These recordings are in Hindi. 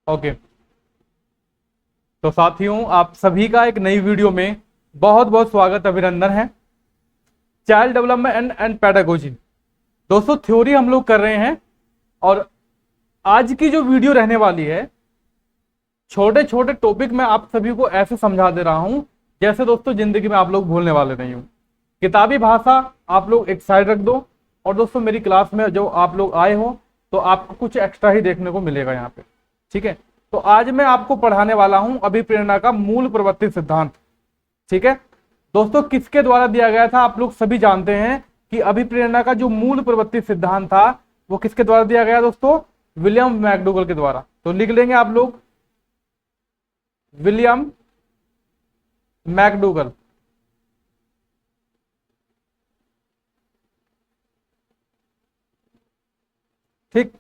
ओके। तो साथियों, आप सभी का एक नई वीडियो में बहुत बहुत स्वागत, अभिनंदन है। चाइल्ड डेवलपमेंट एंड पेडागोजी, दोस्तों थ्योरी हम लोग कर रहे हैं। और आज की जो वीडियो रहने वाली है, छोटे छोटे टॉपिक में आप सभी को ऐसे समझा दे रहा हूं जैसे दोस्तों जिंदगी में आप लोग भूलने वाले नहीं हो। किताबी भाषा आप लोग एक साइड रख दो, और दोस्तों मेरी क्लास में जो आप लोग आए हो तो आपको कुछ एक्स्ट्रा ही देखने को मिलेगा यहाँ पे, ठीक है। तो आज मैं आपको पढ़ाने वाला हूं अभिप्रेरणा का मूल प्रवृत्ति सिद्धांत, ठीक है। दोस्तों किसके द्वारा दिया गया था, आप लोग सभी जानते हैं कि अभिप्रेरणा का जो मूल प्रवृत्ति सिद्धांत था वो किसके द्वारा दिया गया दोस्तों, विलियम मैकडूगल के द्वारा। तो लिख लेंगे आप लोग, विलियम मैकडूगल। ठीक।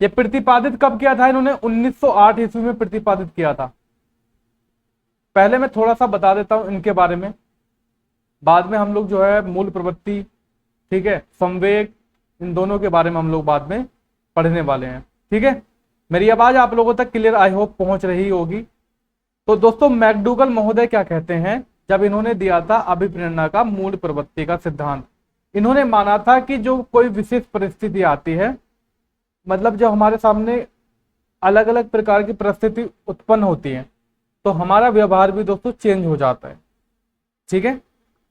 ये प्रतिपादित कब किया था इन्होंने, 1908 ईस्वी में प्रतिपादित किया था। पहले मैं थोड़ा सा बता देता हूं इनके बारे में, बाद में हम लोग जो है मूल प्रवृत्ति, ठीक है, संवेग, इन दोनों के बारे में हम लोग बाद में पढ़ने वाले हैं, ठीक है। मेरी आवाज आप लोगों तक क्लियर आई होप पहुंच रही होगी। तो दोस्तों मैकडूगल महोदय क्या कहते हैं, जब इन्होंने दिया था अभिप्रेरणा का मूल प्रवृत्ति का सिद्धांत, इन्होंने माना था कि जो कोई विशेष परिस्थिति आती है, मतलब जब हमारे सामने अलग अलग प्रकार की परिस्थिति उत्पन्न होती है तो हमारा व्यवहार भी दोस्तों चेंज हो जाता है, ठीक है।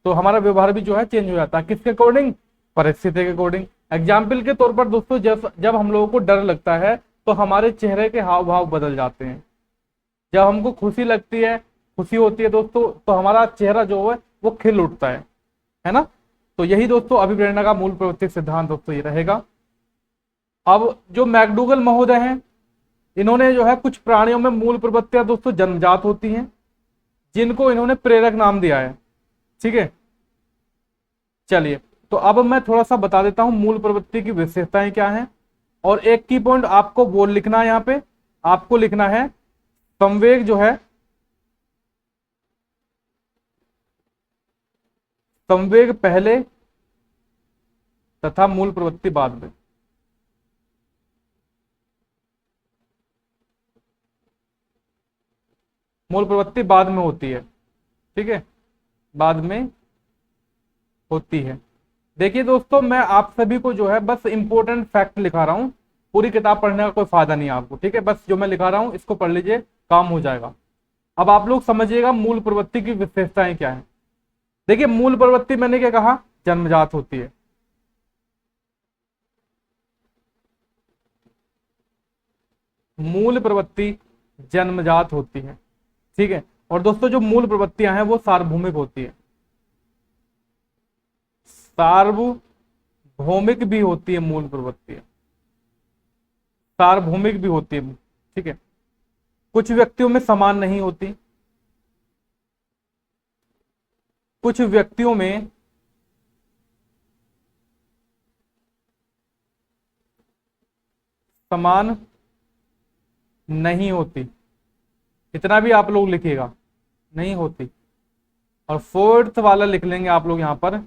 तो हमारा व्यवहार भी जो है चेंज हो जाता है, किसके अकॉर्डिंग, परिस्थिति के अकॉर्डिंग। एग्जाम्पल के तौर पर दोस्तों जब हम लोगों को डर लगता है तो हमारे चेहरे के हाव भाव बदल जाते हैं। जब हमको खुशी लगती है, खुशी होती है दोस्तों, तो हमारा चेहरा जो है वो खिल उठता है ना। तो यही दोस्तों अभिप्रेरणा का मूल प्रवृत्ति सिद्धांत दोस्तों ये रहेगा। अब जो मैकडूगल महोदय हैं, इन्होंने जो है कुछ प्राणियों में मूल प्रवृत्तियां दोस्तों जन्मजात होती हैं, जिनको इन्होंने प्रेरक नाम दिया है, ठीक है। चलिए, तो अब मैं थोड़ा सा बता देता हूं मूल प्रवृत्ति की विशेषताएं क्या हैं। और एक की पॉइंट आपको बोल लिखना है, यहां पे आपको लिखना है संवेग जो है, संवेग पहले तथा मूल प्रवृत्ति बाद में। मूल प्रवृत्ति बाद में होती है, ठीक है, बाद में होती है। देखिए दोस्तों, मैं आप सभी को जो है बस इंपॉर्टेंट फैक्ट लिखा रहा हूं, पूरी किताब पढ़ने का कोई फायदा नहीं है आपको, ठीक है। बस जो मैं लिखा रहा हूं इसको पढ़ लीजिए, काम हो जाएगा। अब आप लोग समझिएगा मूल प्रवृत्ति की विशेषताएं क्या है। देखिए मूल प्रवृत्ति मैंने क्या कहा, जन्मजात होती है। मूल प्रवृत्ति जन्मजात होती है, ठीक है। और दोस्तों जो मूल प्रवृत्तियां हैं वो सार्वभौमिक होती है, सार्वभौमिक भी होती है मूल प्रवृत्तियां, सार्वभौमिक भी होती है, ठीक है। कुछ व्यक्तियों में समान नहीं होती, कुछ व्यक्तियों में समान नहीं होती, इतना भी आप लोग लिखिएगा, नहीं होती। और फोर्थ वाला लिख लेंगे आप लोग यहां पर,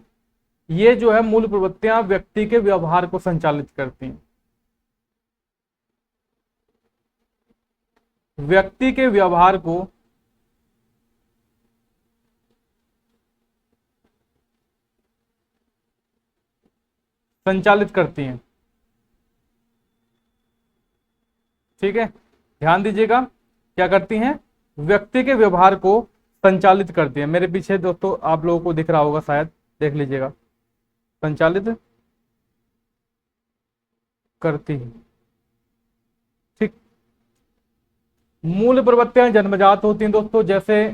ये जो है मूल प्रवृत्तियां व्यक्ति के व्यवहार को संचालित करती हैं, व्यक्ति के व्यवहार को संचालित करती हैं, ठीक है। ध्यान दीजिएगा, क्या करती हैं, व्यक्ति के व्यवहार को संचालित करती हैं। मेरे पीछे दोस्तों आप लोगों को दिख रहा होगा, शायद देख लीजिएगा, संचालित करती है, ठीक। मूल प्रवृत्तियां जन्मजात होती हैं दोस्तों, जैसे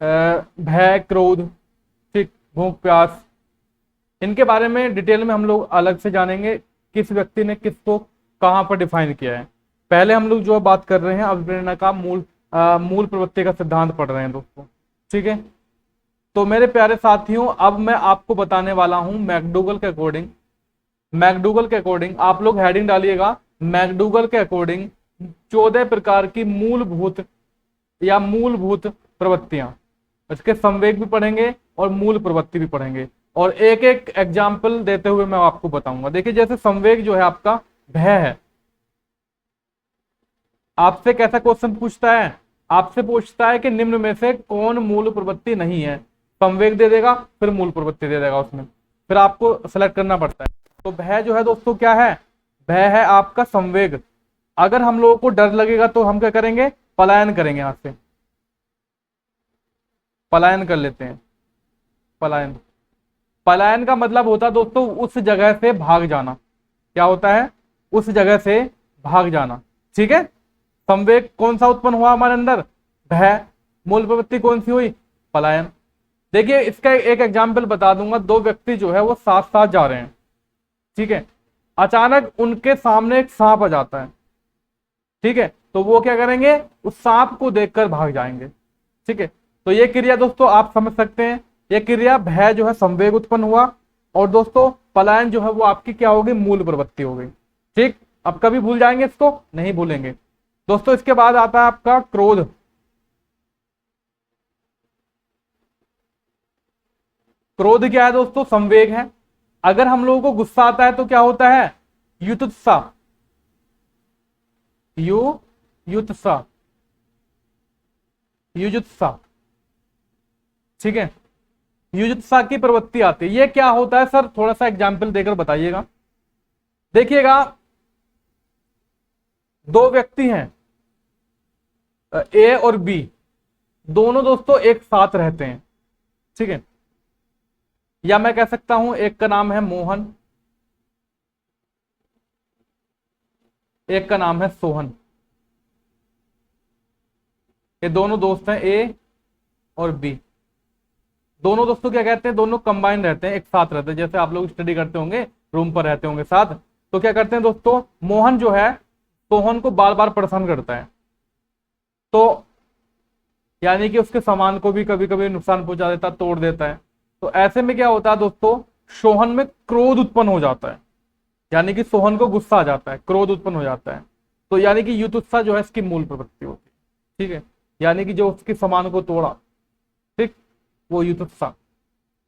भय, क्रोध, ठीक, भूख प्यास। इनके बारे में डिटेल में हम लोग अलग से जानेंगे, किस व्यक्ति ने किसको कहां पर डिफाइन किया है। पहले हम लोग जो बात कर रहे हैं अभिप्रेरणा का मूल प्रवृत्ति का सिद्धांत पढ़ रहे हैं दोस्तों, ठीक है। तो मेरे प्यारे साथियों, अब मैं आपको बताने वाला हूं मैकडूगल के अकॉर्डिंग, मैकडूगल के अकॉर्डिंग आप लोग हेडिंग डालिएगा, मैकडूगल के अकॉर्डिंग 14 प्रकार की मूलभूत या मूलभूत प्रवृत्तियां। इसके संवेग भी पढ़ेंगे और मूल प्रवृत्ति भी पढ़ेंगे, और एक एक एग्जाम्पल देते हुए मैं आपको बताऊंगा। देखिए जैसे संवेग जो है आपका भय है, आपसे कैसा क्वेश्चन पूछता है, आपसे पूछता है कि निम्न में से कौन मूल प्रवृत्ति नहीं है, संवेग दे देगा, फिर मूल प्रवृत्ति दे देगा उसमें, फिर आपको सेलेक्ट करना पड़ता है। तो भय जो है दोस्तों क्या है, भय है आपका संवेग। अगर हम लोगों को डर लगेगा तो हम क्या करेंगे, पलायन करेंगे, यहां से पलायन कर लेते हैं। पलायन, पलायन का मतलब होता है दोस्तों उस जगह से भाग जाना। क्या होता है, उस जगह से भाग जाना। ठीक है, संवेग कौन सा उत्पन्न हुआ हमारे अंदर, भय। मूल प्रवृत्ति कौन सी हुई, पलायन। देखिए इसका एक एग्जाम्पल बता दूंगा। दो व्यक्ति जो है वो साथ साथ जा रहे हैं, ठीक है, अचानक उनके सामने एक सांप आ जाता है। ठीक है, तो वो क्या करेंगे, उस सांप को देखकर भाग जाएंगे। ठीक है, तो ये क्रिया दोस्तों आप समझ सकते हैं, ये क्रिया भय जो है संवेग उत्पन्न हुआ, और दोस्तों पलायन जो है वो आपकी क्या होगी, मूल प्रवृत्ति हो गई। ठीक, अब कभी भूल जाएंगे इसको, नहीं भूलेंगे दोस्तों। इसके बाद आता है आपका क्रोध। क्रोध क्या है दोस्तों, संवेग है। अगर हम लोगों को गुस्सा आता है तो क्या होता है, युत्सा, युत्सा, युजुत्सा। ठीक है, युजुत्सा की प्रवृत्ति आती है। ये क्या होता है सर, थोड़ा सा एग्जाम्पल देकर बताइएगा। देखिएगा, दो व्यक्ति हैं ए और बी, दोनों दोस्तों एक साथ रहते हैं। ठीक है, या मैं कह सकता हूं एक का नाम है मोहन, एक का नाम है सोहन। ये दोनों दोस्त हैं ए और बी। दोनों दोस्तों क्या कहते हैं, दोनों कंबाइन रहते हैं, एक साथ रहते हैं। जैसे आप लोग स्टडी करते होंगे, रूम पर रहते होंगे साथ, तो क्या करते हैं दोस्तों, मोहन जो है सोहन को बार बार परेशान करता है। तो यानी कि उसके सामान को भी कभी कभी नुकसान पहुंचा देता, तोड़ देता है। तो ऐसे में क्या होता है दोस्तों, सोहन में क्रोध उत्पन्न हो जाता है, यानी कि सोहन को गुस्सा आ जाता है, क्रोध उत्पन्न हो जाता है। तो यानी कि युत्सा जो है इसकी मूल प्रवृत्ति होती है। ठीक है, यानी कि जो उसके सामान को तोड़ा, ठीक, वो युत्सा।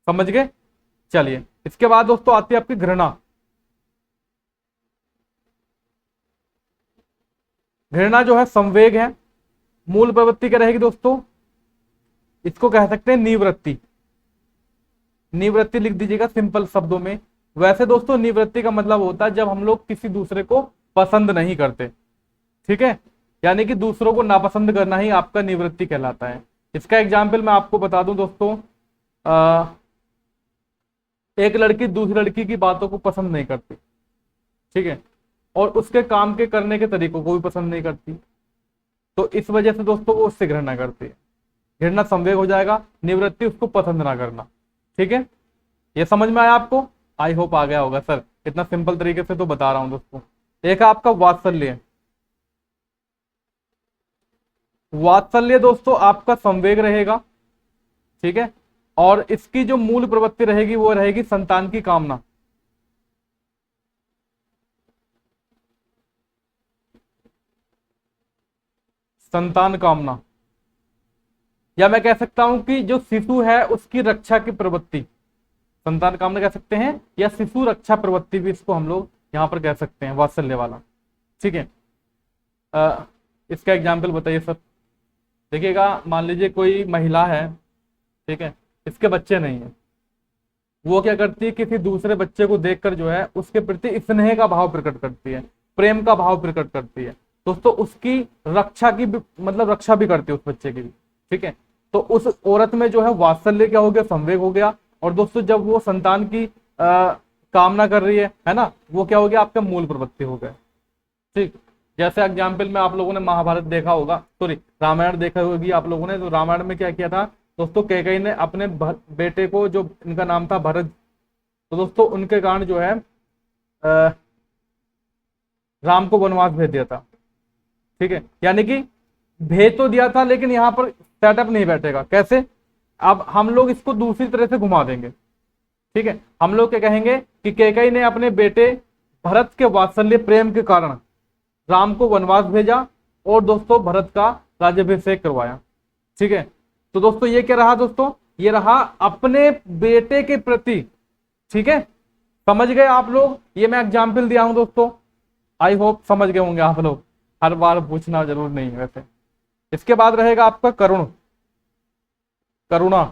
समझ गए, चलिए इसके बाद दोस्तों आती है आपकी घृणा। घृणा जो है संवेग है, मूल प्रवृत्ति क्या रहेगी दोस्तों, इसको कह सकते हैं निवृत्ति। निवृत्ति लिख दीजिएगा सिंपल शब्दों में। वैसे दोस्तों निवृत्ति का मतलब होता है जब हम लोग किसी दूसरे को पसंद नहीं करते। ठीक है, यानी कि दूसरों को नापसंद करना ही आपका निवृत्ति कहलाता है। इसका एग्जाम्पल मैं आपको बता दूं दोस्तों, एक लड़की दूसरी लड़की की बातों को पसंद नहीं करती, ठीक है, और उसके काम के करने के तरीकों को भी पसंद नहीं करती, तो इस वजह से दोस्तों वो उससे घृणा करती है। घृणा संवेग हो जाएगा, निवृत्ति उसको पसंद ना करना। ठीक है, ये समझ में आया आपको, आई होप आ गया होगा सर, इतना सिंपल तरीके से तो बता रहा हूं दोस्तों। एक आपका वात्सल्य। वात्सल्य दोस्तों आपका संवेग रहेगा, ठीक है, और इसकी जो मूल प्रवृत्ति रहेगी वो रहेगी संतान की कामना। संतान कामना, या मैं कह सकता हूं कि जो शिशु है उसकी रक्षा की प्रवृत्ति, संतान कामना कह सकते हैं, या शिशु रक्षा प्रवृत्ति भी इसको हम लोग यहां पर कह सकते हैं, वात्सल्य वाला। ठीक है, इसका एग्जाम्पल बताइए सर। देखिएगा, मान लीजिए कोई महिला है, ठीक है, इसके बच्चे नहीं है, वो क्या करती है, किसी दूसरे बच्चे को देखकर जो है उसके प्रति स्नेह का भाव प्रकट करती है, प्रेम का भाव प्रकट करती है दोस्तों, उसकी रक्षा की मतलब रक्षा भी करती है उस बच्चे की भी। ठीक है, तो उस औरत में जो है वात्सल्य क्या हो गया, संवेग हो गया। और दोस्तों जब वो संतान की कामना कर रही है ना, वो क्या हो गया, आपका मूल प्रवृत्ति हो गया। ठीक, जैसे एग्जाम्पल में आप लोगों ने महाभारत देखा होगा, सॉरी रामायण देखा होगी आप लोगों ने, तो रामायण में क्या किया था दोस्तों, कैकेयी ने अपने बेटे को, जो इनका नाम था भरत, तो दोस्तों उनके कारण जो है राम को वनवास भेज दिया था। ठीक है, यानी कि भेज तो दिया था, लेकिन यहां पर सेटअप नहीं बैठेगा। कैसे, अब हम लोग इसको दूसरी तरह से घुमा देंगे। ठीक है, हम लोग क्या कहेंगे कि कैकेयी ने अपने बेटे भरत के वात्सल्य प्रेम के कारण राम को वनवास भेजा और दोस्तों भरत का राज्याभिषेक करवाया। ठीक है, तो दोस्तों ये क्या रहा दोस्तों, ये रहा अपने बेटे के प्रति। ठीक है, समझ गए आप लोग, ये मैं एग्जाम्पल दिया हूं दोस्तों, आई होप समझ गए होंगे आप लोग। हर बार पूछना जरूर नहीं है वैसे। इसके बाद रहेगा आपका करुण, करुणा।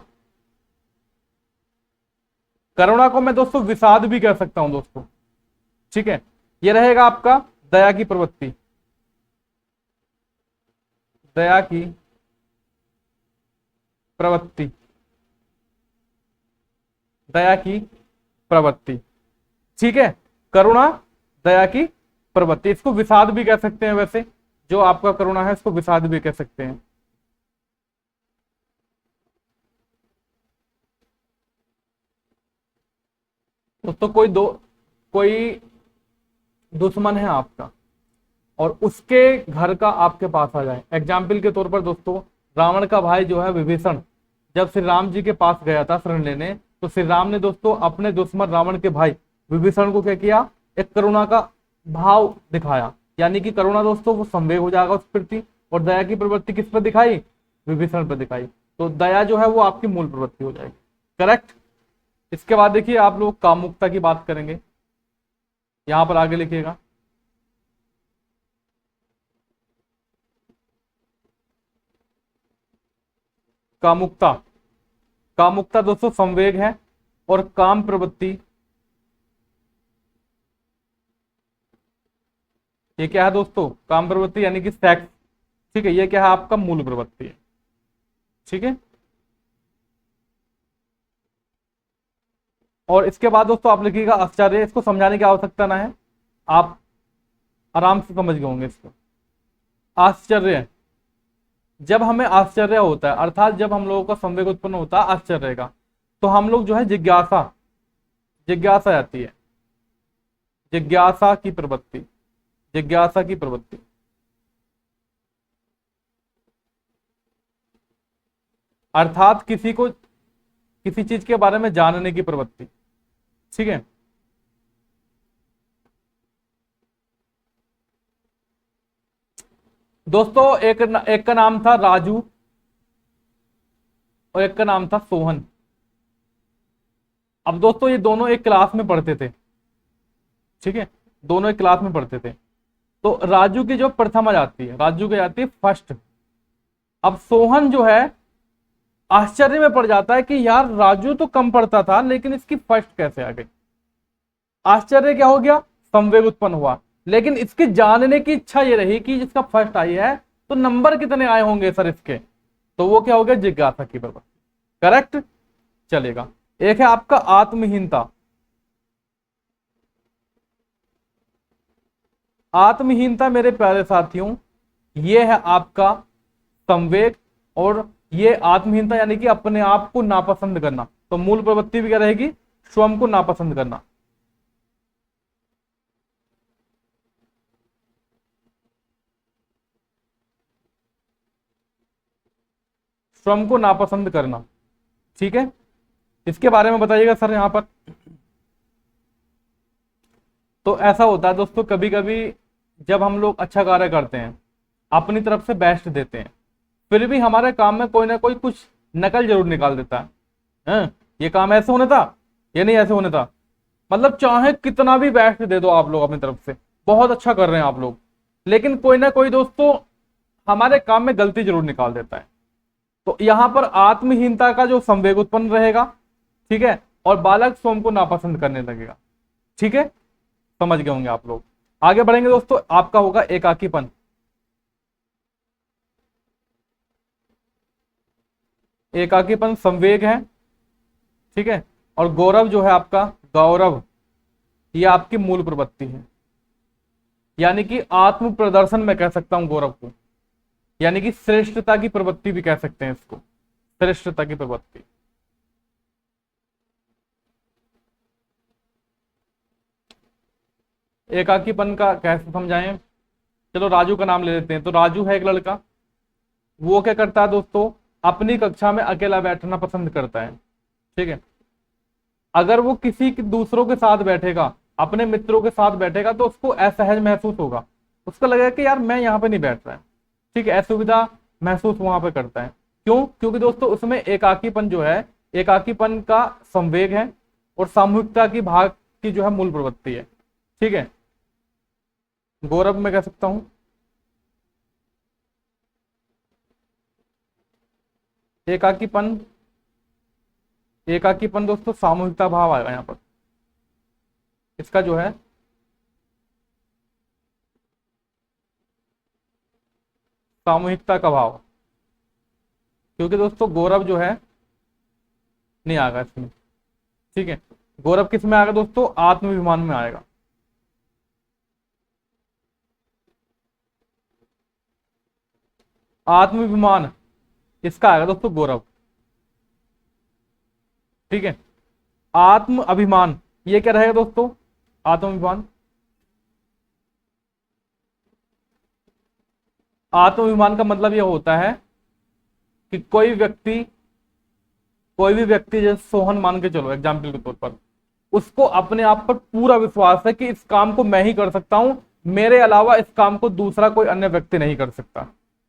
करुणा को मैं दोस्तों विषाद भी कह सकता हूं दोस्तों, ठीक है। ये रहेगा आपका दया की प्रवृत्ति, दया की प्रवृत्ति, दया की प्रवृत्ति, ठीक है। करुणा, दया की प्रवृत्ति, इसको विषाद भी कह सकते हैं वैसे। जो आपका करुणा है इसको विषाद भी कह सकते हैं। दोस्तों कोई दुश्मन है आपका और उसके घर का आपके पास आ जाए। एग्जाम्पल के तौर पर दोस्तों, रावण का भाई जो है विभीषण, जब श्री राम जी के पास गया था शरण लेने, तो श्री राम ने दोस्तों अपने दुश्मन रावण के भाई विभीषण को क्या किया, एक करुणा का भाव दिखाया। यानी कि करुणा दोस्तों वो संवेग हो जाएगा उस प्रति, और दया की प्रवृत्ति किस पर दिखाई, विभीषण पर दिखाई। तो दया जो है वो आपकी मूल प्रवृत्ति हो जाएगी। करेक्ट। इसके बाद देखिए आप लोग कामुकता की बात करेंगे, यहां पर आगे लिखिएगा। कामुकता, कामुकता दोस्तों संवेग है और काम प्रवृत्ति, ये क्या है दोस्तों, काम प्रवृत्ति यानी कि सेक्स, ठीक है। ये क्या है आपका मूल प्रवृत्ति है, ठीक है। और इसके बाद दोस्तों आप लिखिएगा आश्चर्य। इसको समझाने की आवश्यकता ना है, आप आराम से समझ गए होंगे इसको। आश्चर्य, जब हमें आश्चर्य होता है, अर्थात जब हम लोगों का संवेग उत्पन्न होता है आश्चर्य का, तो हम लोग जो है जिज्ञासा, जिज्ञासा आती है, जिज्ञासा की प्रवृत्ति, जिज्ञासा की प्रवृत्ति। अर्थात किसी को किसी चीज के बारे में जानने की प्रवृत्ति, ठीक है। दोस्तों एक का नाम था राजू और एक का नाम था सोहन। अब दोस्तों ये दोनों एक क्लास में पढ़ते थे, ठीक है, दोनों एक क्लास में पढ़ते थे। तो राजू की जो प्रथम आ जाती है, राजू की जाती है फर्स्ट। अब सोहन जो है आश्चर्य में पड़ जाता है कि यार राजू तो कम पढ़ता था लेकिन इसकी फर्स्ट कैसे आ गई। आश्चर्य क्या हो गया, संवेग उत्पन्न हुआ, लेकिन इसकी जानने की इच्छा ये रही कि जिसका फर्स्ट आई है तो नंबर कितने आए होंगे सर इसके, तो वो क्या हो गया, जिज्ञासा की प्रवृत्ति। करेक्ट, चलेगा। एक है आपका आत्महीनता। आत्महीनता मेरे प्यारे साथियों ये है आपका संवेग, और ये आत्महीनता यानी कि अपने आप को नापसंद करना। तो मूल प्रवृत्ति भी क्या रहेगी, स्वयं को नापसंद करना। स्वयं को नापसंद करना, ठीक है। इसके बारे में बताइएगा सर यहां पर। तो ऐसा होता है दोस्तों, कभी कभी जब हम लोग अच्छा कार्य करते हैं, अपनी तरफ से बेस्ट देते हैं, फिर भी हमारे काम में कोई ना कोई कुछ नकल जरूर निकाल देता है। ये काम ऐसे होना था, ये नहीं ऐसे होना था। मतलब चाहे कितना भी बेस्ट दे दो आप लोग अपनी तरफ से, बहुत अच्छा कर रहे हैं आप लोग, लेकिन कोई ना कोई दोस्तों हमारे काम में गलती जरूर निकाल देता है। तो यहां पर आत्महीनता का जो संवेग उत्पन्न रहेगा, ठीक है, और बालक स्वयं को नापसंद करने लगेगा, ठीक है। समझ गए होंगे आप लोग। आगे बढ़ेंगे दोस्तों, आपका होगा एकाकीपन। एकाकीपन संवेग है, ठीक है। और गौरव जो है आपका, गौरव, ये आपकी मूल प्रवृत्ति है, यानी कि आत्म प्रदर्शन में कह सकता हूं गौरव को, यानी कि श्रेष्ठता की प्रवृत्ति भी कह सकते हैं इसको, श्रेष्ठता की प्रवृत्ति। एकाकीपन का कैसे समझाएं, चलो राजू का नाम ले लेते हैं। तो राजू है एक लड़का, वो क्या करता है दोस्तों, अपनी कक्षा में अकेला बैठना पसंद करता है, ठीक है। अगर वो किसी दूसरों के साथ बैठेगा, अपने मित्रों के साथ बैठेगा, तो उसको असहज महसूस होगा, उसको लगेगा कि यार मैं यहाँ पे नहीं बैठ रहा है, ठीक है, असुविधा महसूस वहां पे करता है। क्यों, क्योंकि दोस्तों उसमें एकाकीपन जो है, एकाकीपन का संवेग है और सामूहिकता की भाग की जो है मूल प्रवृत्ति है, ठीक है। गौरव में कह सकता हूं, एकाकीपन, एकाकीपन दोस्तों सामूहिकता भाव आएगा यहाँ पर, इसका जो है सामूहिकता का भाव, क्योंकि दोस्तों गौरव जो है नहीं आएगा इसमें। ठीक है, गौरव किस में आएगा दोस्तों, आत्माभिमान में आएगा। आत्माभिमान इसका आएगा दोस्तों गौरव। ठीक है, आत्म अभिमान ये क्या रहेगा दोस्तों, आत्माभिमान। आत्माभिमान का मतलब यह होता है कि कोई भी व्यक्ति जैसे सोहन मान के चलो एग्जाम्पल के तौर पर, उसको अपने आप पर पूरा विश्वास है कि इस काम को मैं ही कर सकता हूं, मेरे अलावा इस काम को दूसरा कोई अन्य व्यक्ति नहीं कर सकता।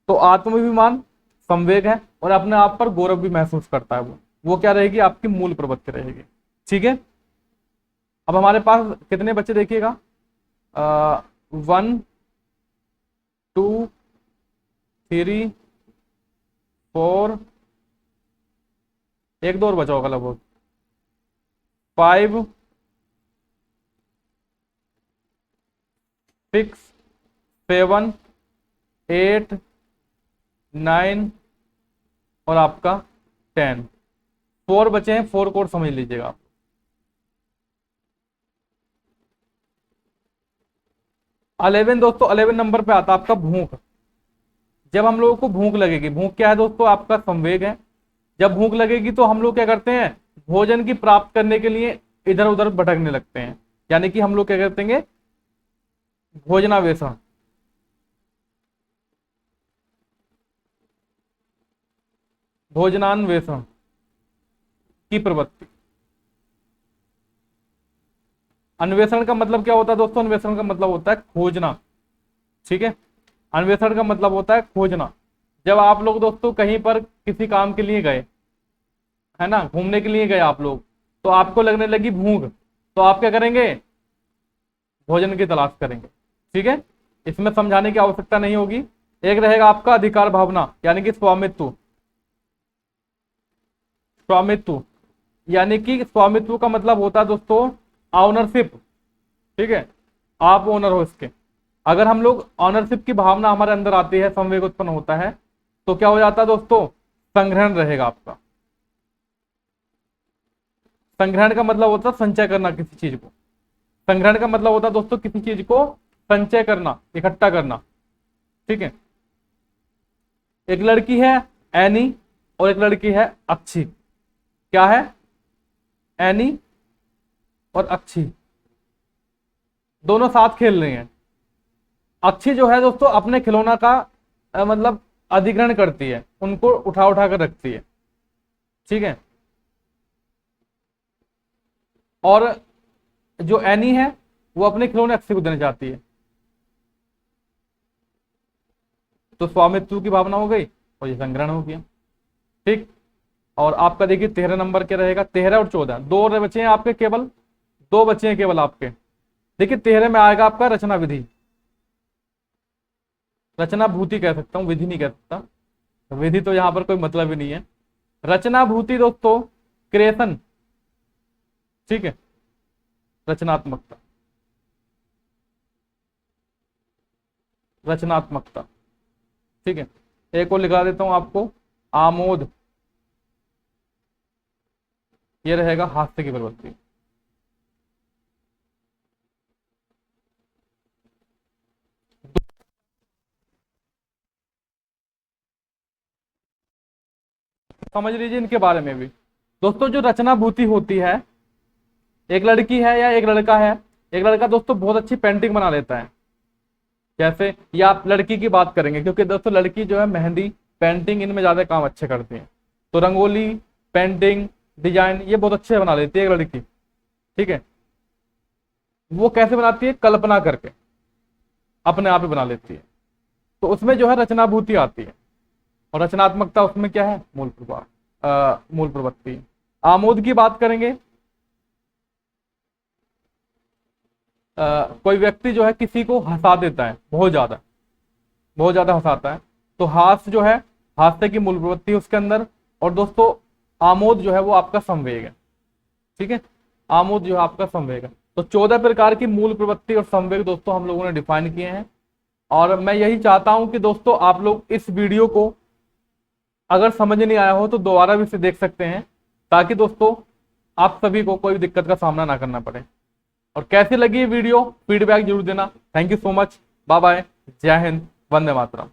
तो आत्माभिमान संवेग है, और अपने आप पर गौरव भी महसूस करता है। वो क्या रहेगी, आपकी मूल प्रवृत्ति रहेगी। ठीक है, अब हमारे पास कितने बच्चे देखिएगा, 1 2 3 4, एक दो और बचा होगा लगभग, 5 6 7 8 9 और आपका 10, 4 बचे हैं। 4 कोड समझ लीजिएगा आप। अलेवन दोस्तों, 11 नंबर पे आता है आपका भूख। जब हम लोगों को भूख लगेगी, भूख क्या है दोस्तों, आपका संवेग है। जब भूख लगेगी तो हम लोग क्या करते हैं, भोजन की प्राप्त करने के लिए इधर उधर भटकने लगते हैं, यानी कि हम लोग क्या करते हैं, भोजनावेशन। भोजनान्वेषण की प्रवृत्ति। अन्वेषण का मतलब क्या होता है दोस्तों, अन्वेषण का मतलब होता है खोजना। ठीक है, अन्वेषण का मतलब होता है खोजना। जब आप लोग दोस्तों कहीं पर किसी काम के लिए गए, है ना, घूमने के लिए गए आप लोग, तो आपको लगने लगी भूख, तो आप क्या करेंगे, भोजन की तलाश करेंगे। ठीक है, इसमें समझाने की आवश्यकता नहीं होगी। एक रहेगा आपका अधिकार भावना, यानी कि स्वामित्व। स्वामित्व यानी कि स्वामित्व का मतलब होता है दोस्तों ऑनरशिप। ठीक है, आप ओनर हो इसके। अगर हम लोग ऑनरशिप की भावना हमारे अंदर आती है, संवेग उत्पन्न होता है, तो क्या हो जाता है दोस्तों, संग्रहण रहेगा आपका। संग्रहण का मतलब होता है संचय करना किसी चीज को। संग्रहण का मतलब होता है दोस्तों किसी चीज को संचय करना, इकट्ठा करना। ठीक है, एक लड़की है एनी और एक लड़की है अक्षी। क्या है, एनी और अक्षी दोनों साथ खेल रही हैं। अक्षी जो है दोस्तों अपने खिलौना का मतलब अधिग्रहण करती है, उनको उठा उठा कर रखती है। ठीक है, और जो एनी है वो अपने खिलौने अक्षी को देना चाहती है। तो स्वामित्व की भावना हो गई और ये संग्रहण हो गया। ठीक, और आपका देखिए 13 नंबर के रहेगा, 13 और 14 दो बचे हैं आपके, केवल 2 बचे हैं केवल आपके। देखिए 13 में आएगा आपका रचना विधि। रचना भूति कह सकता हूं, विधि नहीं कह सकता। विधि तो यहां पर कोई मतलब ही नहीं है। रचना भूति दोस्तों क्रिएशन। ठीक है, रचनात्मकता, रचनात्मकता। ठीक है, एक और लिखा देता हूं आपको, आमोद। ये रहेगा हास्य की प्रवृत्ति। समझ लीजिए इनके बारे में भी दोस्तों। जो रचना भूति होती है, एक लड़की है या एक लड़का है, एक लड़का दोस्तों बहुत अच्छी पेंटिंग बना लेता है, जैसे, या आप लड़की की बात करेंगे, क्योंकि दोस्तों लड़की जो है मेहंदी, पेंटिंग, इनमें ज्यादा काम अच्छे करती है। तो रंगोली, पेंटिंग, डिजाइन ये बहुत अच्छे बना लेती है एक लड़की। ठीक है, वो कैसे बनाती है, कल्पना करके अपने आप ही बना लेती है। तो उसमें जो है रचनाभूति आती है, और रचनात्मकता उसमें क्या है, मूल प्रभाव, मूल प्रवृत्ति। आमोद की बात करेंगे, कोई व्यक्ति जो है किसी को हंसा देता है, बहुत ज्यादा हंसाता है, तो हास्य जो है, हास्य की मूल प्रवृत्ति उसके अंदर। और दोस्तों आमोद जो है वो आपका संवेग है। ठीक है, आमोद जो है आपका संवेग है। तो 14 प्रकार की मूल प्रवृत्ति और संवेग दोस्तों हम लोगों ने डिफाइन किए हैं। और मैं यही चाहता हूं कि दोस्तों आप लोग इस वीडियो को अगर समझ नहीं आया हो तो दोबारा भी इसे देख सकते हैं, ताकि दोस्तों आप सभी को कोई दिक्कत का सामना ना करना पड़े। और कैसी लगी ये वीडियो, फीडबैक जरूर देना। Thank you so much, bye bye, जय हिंद, वंदे मातरम।